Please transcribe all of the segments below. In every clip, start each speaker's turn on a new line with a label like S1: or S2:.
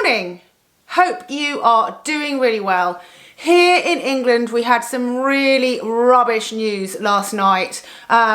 S1: morning. Hope you are doing really well. Here in England, we had some really rubbish news last night,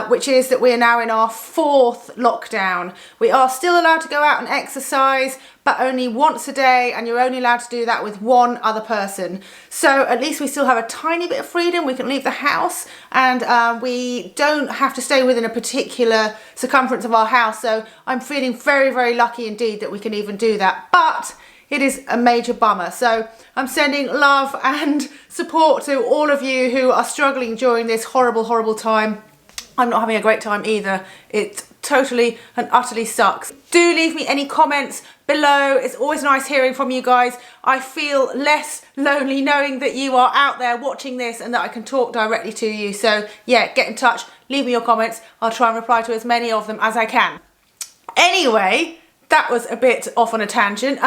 S1: which is that we are now in our 4th lockdown. We are still allowed to go out and exercise, but only once a day, and you're only allowed to do that with one other person. So at least we still have a tiny bit of freedom. We can leave the house, and we don't have to stay within a particular circumference of our house. So I'm feeling very, very lucky indeed that we can even do that. But it is a major bummer. So I'm sending love and support to all of you who are struggling during this horrible, horrible time. I'm not having a great time either. It totally and utterly sucks. Do leave me any comments below. It's always nice hearing from you guys. I feel less lonely knowing that you are out there watching this and that I can talk directly to you. So yeah, get in touch, leave me your comments. I'll try and reply to as many of them as I can. Anyway, that was a bit off on a tangent.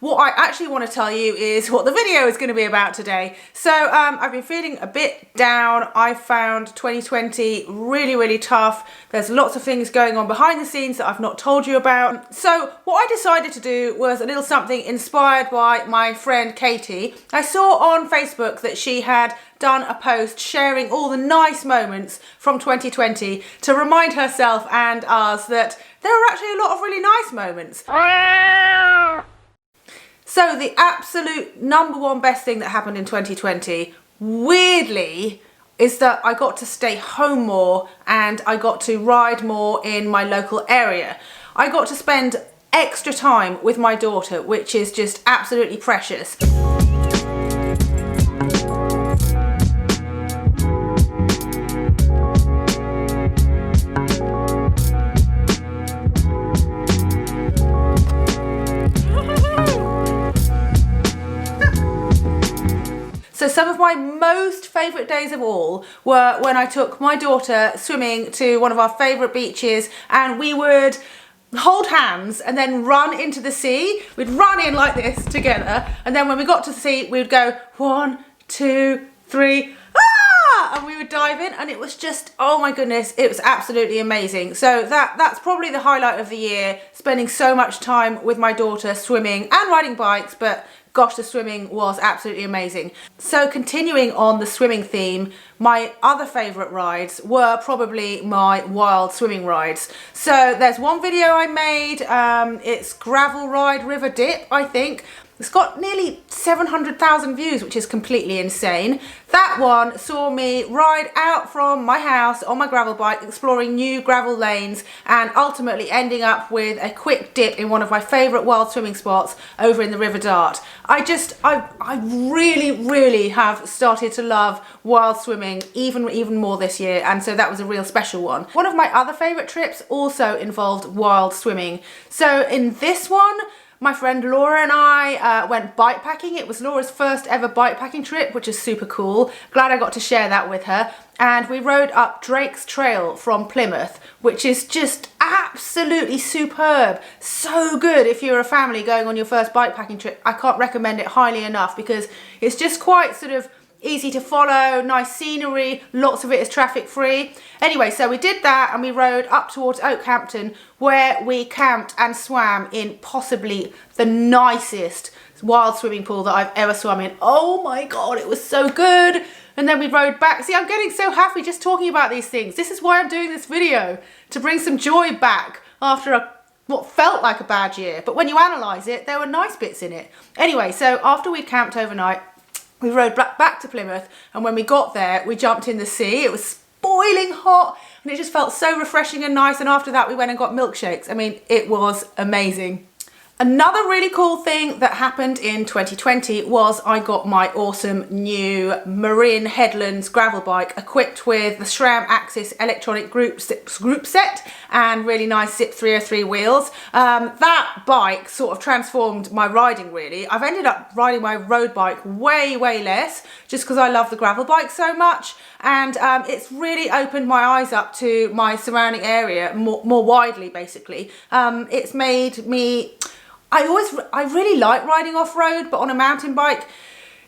S1: What I actually want to tell you is what the video is going to be about today. So I've been feeling a bit down. I found 2020 really, really tough. There's lots of things going on behind the scenes that I've not told you about. So what I decided to do was a little something inspired by my friend Katie. I saw on Facebook that she had done a post sharing all the nice moments from 2020 to remind herself and us that there are actually a lot of really nice moments. So the absolute #1 best thing that happened in 2020, weirdly, is that I got to stay home more and I got to ride more in my local area. I got to spend extra time with my daughter, which is just absolutely precious. So some of my most favourite days of all were when I took my daughter swimming to one of our favourite beaches, and we would hold hands and then run into the sea. We'd run in like this together, and then when we got to the sea, we would go 1, 2, 3, and we would dive in, and it was just, oh my goodness, it was absolutely amazing. So that's probably the highlight of the year, spending so much time with my daughter swimming and riding bikes, but gosh, the swimming was absolutely amazing. So continuing on the swimming theme, my other favourite rides were probably my wild swimming rides. So there's one video I made, it's Gravel Ride River Dip, I think. It's got nearly 700,000 views, which is completely insane. That one saw me ride out from my house on my gravel bike, exploring new gravel lanes, and ultimately ending up with a quick dip in one of my favourite wild swimming spots over in the River Dart. I really, really have started to love wild swimming even more this year, and so that was a real special one. One of my other favourite trips also involved wild swimming. So in this one, my friend Laura and I went bikepacking. It was Laura's first ever bikepacking trip, which is super cool. Glad I got to share that with her. And we rode up Drake's Trail from Plymouth, which is just absolutely superb. So good if you're a family going on your first bikepacking trip. I can't recommend it highly enough because it's just quite sort of easy to follow, nice scenery, lots of it is traffic free. Anyway, so we did that and we rode up towards Oakhampton, where we camped and swam in possibly the nicest wild swimming pool that I've ever swum in. Oh my God, it was so good. And then we rode back. See, I'm getting so happy just talking about these things. This is why I'm doing this video, to bring some joy back after what felt like a bad year. But when you analyse it, there were nice bits in it. Anyway, so after we camped overnight, we rode back to Plymouth, and when we got there, we jumped in the sea. It was boiling hot, and it just felt so refreshing and nice, and after that we went and got milkshakes. I mean, it was amazing. Another really cool thing that happened in 2020 was I got my awesome new Marin Headlands gravel bike equipped with the SRAM Axis electronic group set and really nice Zip 303 wheels. That bike sort of transformed my riding really. I've ended up riding my road bike way less just because I love the gravel bike so much, and it's really opened my eyes up to my surrounding area more widely basically. It's made me, I really like riding off-road, but on a mountain bike,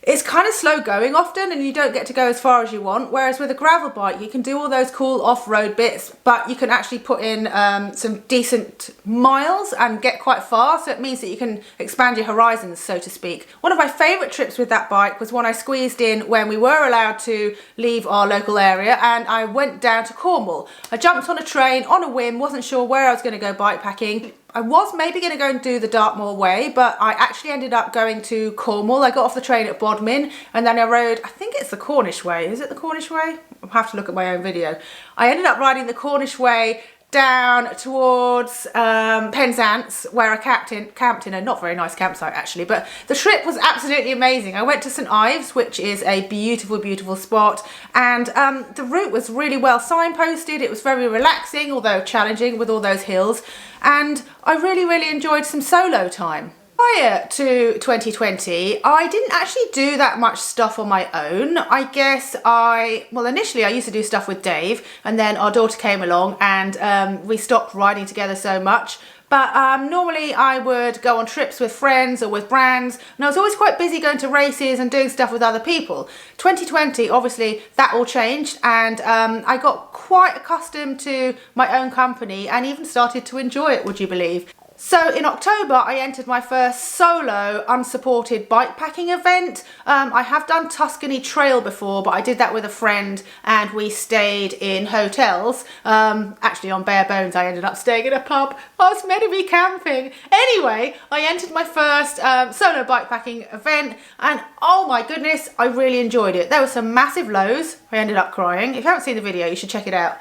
S1: it's kind of slow going often and you don't get to go as far as you want, whereas with a gravel bike you can do all those cool off-road bits, but you can actually put in some decent miles and get quite far, so it means that you can expand your horizons, so to speak. One of my favourite trips with that bike was one I squeezed in when we were allowed to leave our local area, and I went down to Cornwall. I jumped on a train on a whim, wasn't sure where I was going to go bikepacking. I was maybe going to go and do the Dartmoor way, but I actually ended up going to Cornwall. I got off the train at Bodmin and then I rode, I think it's the Cornish way. Is it the Cornish way? I'll have to look at my own video. I ended up riding the Cornish way down towards Penzance, where I camped in a not very nice campsite actually, but the trip was absolutely amazing. I went to St Ives, which is a beautiful, beautiful spot, and the route was really well signposted. It was very relaxing, although challenging with all those hills, and I really, really enjoyed some solo time. Prior to 2020, I didn't actually do that much stuff on my own. I guess well, initially I used to do stuff with Dave, and then our daughter came along and we stopped riding together so much. But normally I would go on trips with friends or with brands, and I was always quite busy going to races and doing stuff with other people. 2020, obviously, that all changed, and I got quite accustomed to my own company and even started to enjoy it, would you believe? So in October, I entered my first solo unsupported bikepacking event. I have done Tuscany Trail before, but I did that with a friend and we stayed in hotels. Actually on bare bones, I ended up staying in a pub. I was meant to be camping. Anyway, I entered my first solo bikepacking event and oh my goodness, I really enjoyed it. There were some massive lows. I ended up crying. If you haven't seen the video, you should check it out.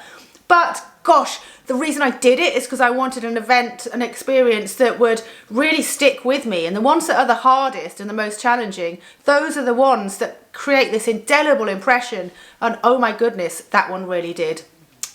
S1: But gosh, the reason I did it is because I wanted an event, an experience that would really stick with me. And the ones that are the hardest and the most challenging, those are the ones that create this indelible impression. And oh my goodness, that one really did.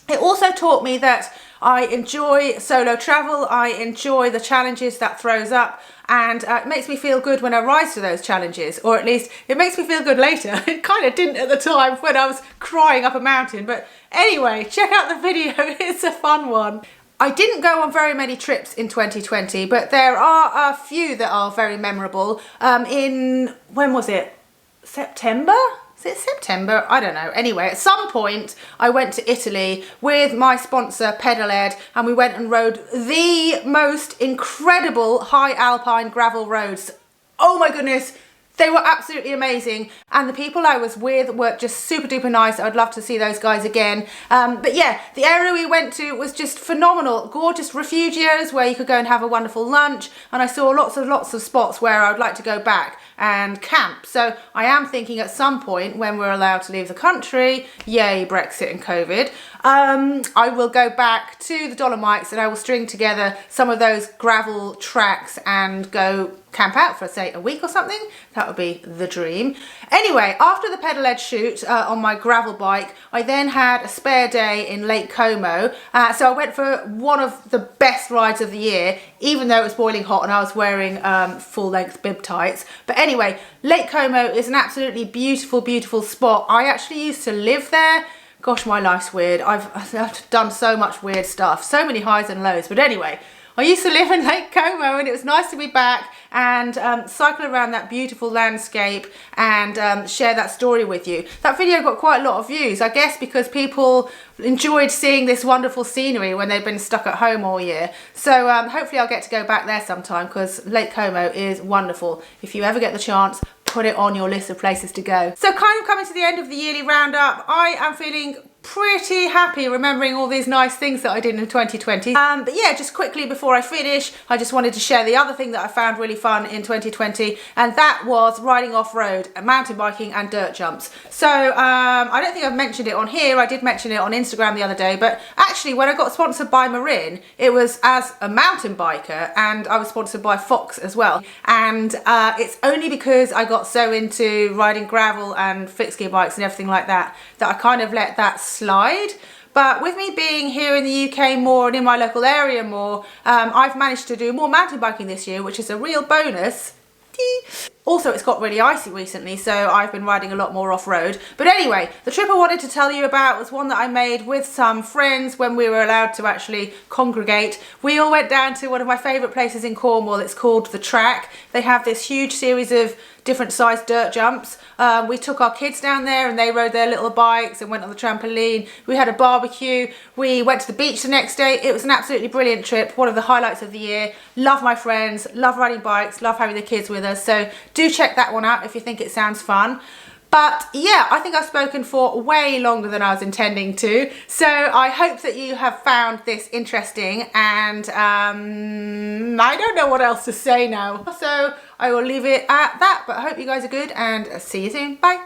S1: It also taught me that I enjoy solo travel, I enjoy the challenges that throws up, and it makes me feel good when I rise to those challenges, or at least it makes me feel good later. It kind of didn't at the time when I was crying up a mountain, but anyway, check out the video, it's a fun one. I didn't go on very many trips in 2020, but there are a few that are very memorable. When was it? September? Is it September? I don't know. Anyway, at some point I went to Italy with my sponsor Pedaled, and we went and rode the most incredible high alpine gravel roads. Oh my goodness, they were absolutely amazing, and the people I was with were just super duper nice. I'd love to see those guys again. But yeah, the area we went to was just phenomenal. Gorgeous refugios where you could go and have a wonderful lunch, and I saw lots of spots where I'd like to go back and camp. So I am thinking at some point when we're allowed to leave the country, yay Brexit and COVID, I will go back to the Dolomites and I will string together some of those gravel tracks and go camp out for say a week or something. That would be the dream. Anyway, after the pedal-led shoot on my gravel bike, I then had a spare day in Lake Como. So I went for one of the best rides of the year, even though it was boiling hot and I was wearing full-length bib tights. But anyway, Lake Como is an absolutely beautiful, beautiful spot. I actually used to live there. Gosh, my life's weird. I've done so much weird stuff, so many highs and lows. But anyway, I used to live in Lake Como and it was nice to be back and cycle around that beautiful landscape and share that story with you. That video got quite a lot of views, I guess because people enjoyed seeing this wonderful scenery when they've been stuck at home all year. So hopefully I'll get to go back there sometime because Lake Como is wonderful. If you ever get the chance, put it on your list of places to go. So kind of coming to the end of the yearly roundup, I am feeling pretty happy remembering all these nice things that I did in 2020. But yeah, just quickly before I finish, I just wanted to share the other thing that I found really fun in 2020, and that was riding off-road, mountain biking and dirt jumps. So I don't think I've mentioned it on here. I did mention it on Instagram the other day, but actually when I got sponsored by Marin, it was as a mountain biker, and I was sponsored by Fox as well. And it's only because I got so into riding gravel and fixed gear bikes and everything like that, that I kind of let that slide. But with me being here in the UK more and in my local area more, I've managed to do more mountain biking this year, which is a real bonus. Also, it's got really icy recently, so I've been riding a lot more off-road. But anyway, the trip I wanted to tell you about was one that I made with some friends when we were allowed to actually congregate. We all went down to one of my favourite places in Cornwall. It's called The Track. They have this huge series of different sized dirt jumps. We took our kids down there and they rode their little bikes and went on the trampoline. We had a barbecue. We went to the beach the next day. It was an absolutely brilliant trip. One of the highlights of the year. Love my friends, love riding bikes, love having the kids with us. So do check that one out if you think it sounds fun. But yeah, I think I've spoken for way longer than I was intending to. So I hope that you have found this interesting, and I don't know what else to say now. So I will leave it at that, but I hope you guys are good and see you soon. Bye.